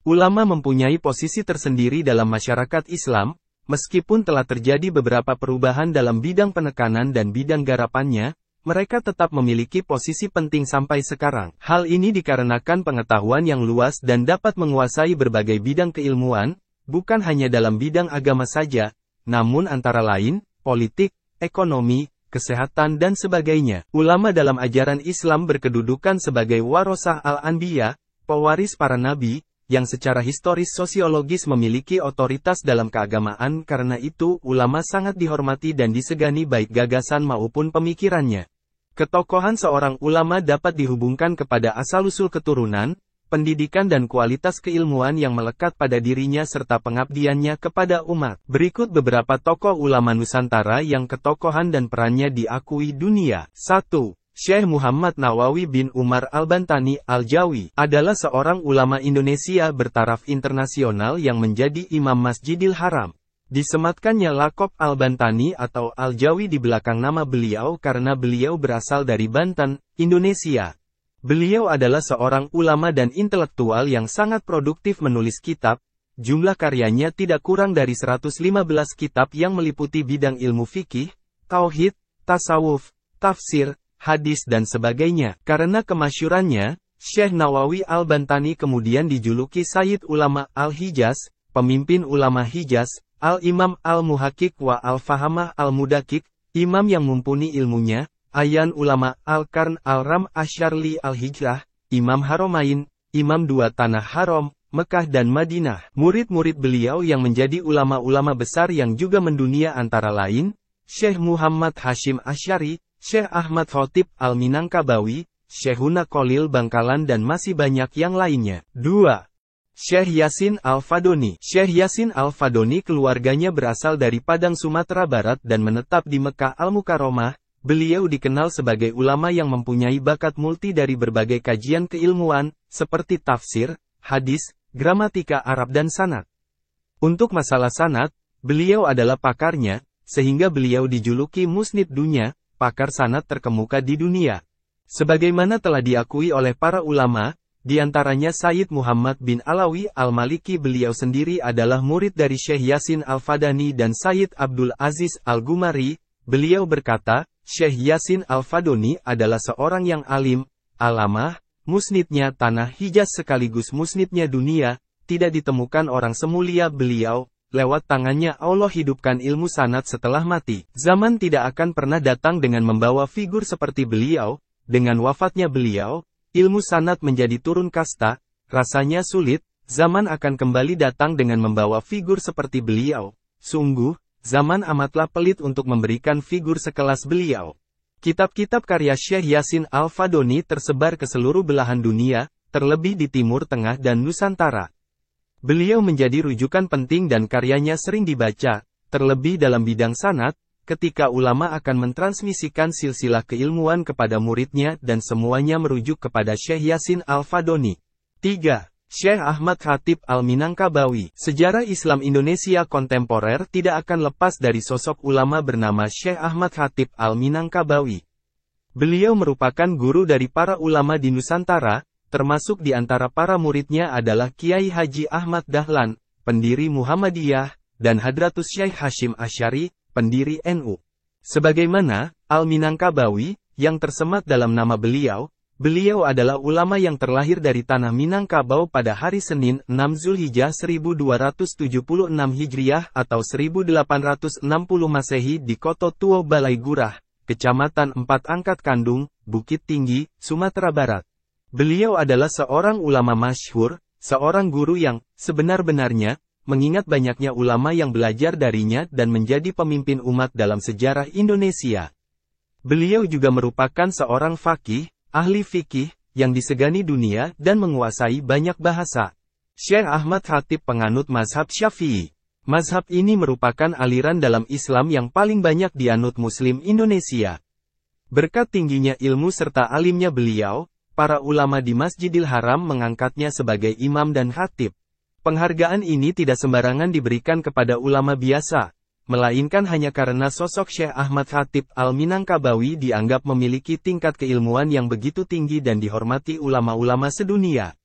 Ulama mempunyai posisi tersendiri dalam masyarakat Islam, meskipun telah terjadi beberapa perubahan dalam bidang penekanan dan bidang garapannya, mereka tetap memiliki posisi penting sampai sekarang. Hal ini dikarenakan pengetahuan yang luas dan dapat menguasai berbagai bidang keilmuan, bukan hanya dalam bidang agama saja, namun antara lain, politik, ekonomi, kesehatan dan sebagainya. Ulama dalam ajaran Islam berkedudukan sebagai warosah al-anbiya, pewaris para nabi, yang secara historis sosiologis memiliki otoritas dalam keagamaan. Karena itu ulama sangat dihormati dan disegani baik gagasan maupun pemikirannya. Ketokohan seorang ulama dapat dihubungkan kepada asal-usul keturunan, pendidikan dan kualitas keilmuan yang melekat pada dirinya serta pengabdiannya kepada umat. Berikut beberapa tokoh ulama Nusantara yang ketokohan dan perannya diakui dunia. 1. Syekh Muhammad Nawawi bin Umar Al-Bantani Al-Jawi adalah seorang ulama Indonesia bertaraf internasional yang menjadi imam Masjidil Haram. Disematkannya lakop Al-Bantani atau Al-Jawi di belakang nama beliau karena beliau berasal dari Banten, Indonesia. Beliau adalah seorang ulama dan intelektual yang sangat produktif menulis kitab. Jumlah karyanya tidak kurang dari 115 kitab yang meliputi bidang ilmu fikih, tauhid, tasawuf, tafsir, hadis dan sebagainya. Karena kemasyurannya, Syekh Nawawi Al-Bantani kemudian dijuluki Sayyid Ulama Al-Hijaz, pemimpin ulama Hijaz, Al-Imam Al-Muhakkik wa Al-Fahamah Al-Mudakik, imam yang mumpuni ilmunya, Ayan Ulama Al-Qarn Al-Ram Asyarli Al-Hijrah, Imam Haromain, Imam dua Tanah Haram, Mekah dan Madinah. Murid-murid beliau yang menjadi ulama-ulama besar yang juga mendunia antara lain, Syekh Muhammad Hashim Asy'ari, Syekh Ahmad Khotib Al-Minangkabawi, Syekhuna Khalil Bangkalan dan masih banyak yang lainnya. 2. Syekh Yasin Al-Fadoni. Syekh Yasin Al-Fadoni keluarganya berasal dari Padang Sumatera Barat dan menetap di Mekah Al-Mukarramah. Beliau dikenal sebagai ulama yang mempunyai bakat multi dari berbagai kajian keilmuan, seperti tafsir, hadis, gramatika Arab dan sanad. Untuk masalah sanad, beliau adalah pakarnya, sehingga beliau dijuluki Musnid Dunya, pakar sanad terkemuka di dunia. Sebagaimana telah diakui oleh para ulama, di antaranya Sayyid Muhammad bin Alawi Al-Maliki. Beliau sendiri adalah murid dari Syekh Yasin Al-Fadani dan Sayyid Abdul Aziz Al-Gumari. Beliau berkata, Syekh Yasin Al-Fadoni adalah seorang yang alim, alamah, musnidnya tanah Hijaz sekaligus musnidnya dunia, tidak ditemukan orang semulia beliau. Lewat tangannya Allah hidupkan ilmu sanad setelah mati. Zaman tidak akan pernah datang dengan membawa figur seperti beliau. Dengan wafatnya beliau, ilmu sanad menjadi turun kasta. Rasanya sulit, zaman akan kembali datang dengan membawa figur seperti beliau. Sungguh, zaman amatlah pelit untuk memberikan figur sekelas beliau. Kitab-kitab karya Syekh Yasin Al-Fadoni tersebar ke seluruh belahan dunia, terlebih di Timur Tengah dan Nusantara. Beliau menjadi rujukan penting dan karyanya sering dibaca, terlebih dalam bidang sanad, ketika ulama akan mentransmisikan silsilah keilmuan kepada muridnya dan semuanya merujuk kepada Syekh Yasin Al-Fadoni. 3. Syekh Ahmad Khatib Al-Minangkabawi. Sejarah Islam Indonesia kontemporer tidak akan lepas dari sosok ulama bernama Syekh Ahmad Khatib Al-Minangkabawi. Beliau merupakan guru dari para ulama di Nusantara, termasuk di antara para muridnya adalah Kiai Haji Ahmad Dahlan, pendiri Muhammadiyah, dan Hadratus Syekh Hashim Asy'ari, pendiri NU. Sebagaimana Al-Minangkabawi, yang tersemat dalam nama beliau, beliau adalah ulama yang terlahir dari tanah Minangkabau pada hari Senin 6 Zulhijjah 1276 Hijriah atau 1860 Masehi di Koto Tuo Balai Gurah, Kecamatan 4 Angkat Kandung, Bukit Tinggi, Sumatera Barat. Beliau adalah seorang ulama masyhur, seorang guru yang, sebenar-benarnya, mengingat banyaknya ulama yang belajar darinya dan menjadi pemimpin umat dalam sejarah Indonesia. Beliau juga merupakan seorang faqih, ahli fikih, yang disegani dunia dan menguasai banyak bahasa. Syekh Ahmad Khatib penganut mazhab Syafi'i. Mazhab ini merupakan aliran dalam Islam yang paling banyak dianut Muslim Indonesia. Berkat tingginya ilmu serta alimnya beliau, para ulama di Masjidil Haram mengangkatnya sebagai imam dan khatib. Penghargaan ini tidak sembarangan diberikan kepada ulama biasa, melainkan hanya karena sosok Syekh Ahmad Khatib Al-Minangkabawi dianggap memiliki tingkat keilmuan yang begitu tinggi dan dihormati ulama-ulama sedunia.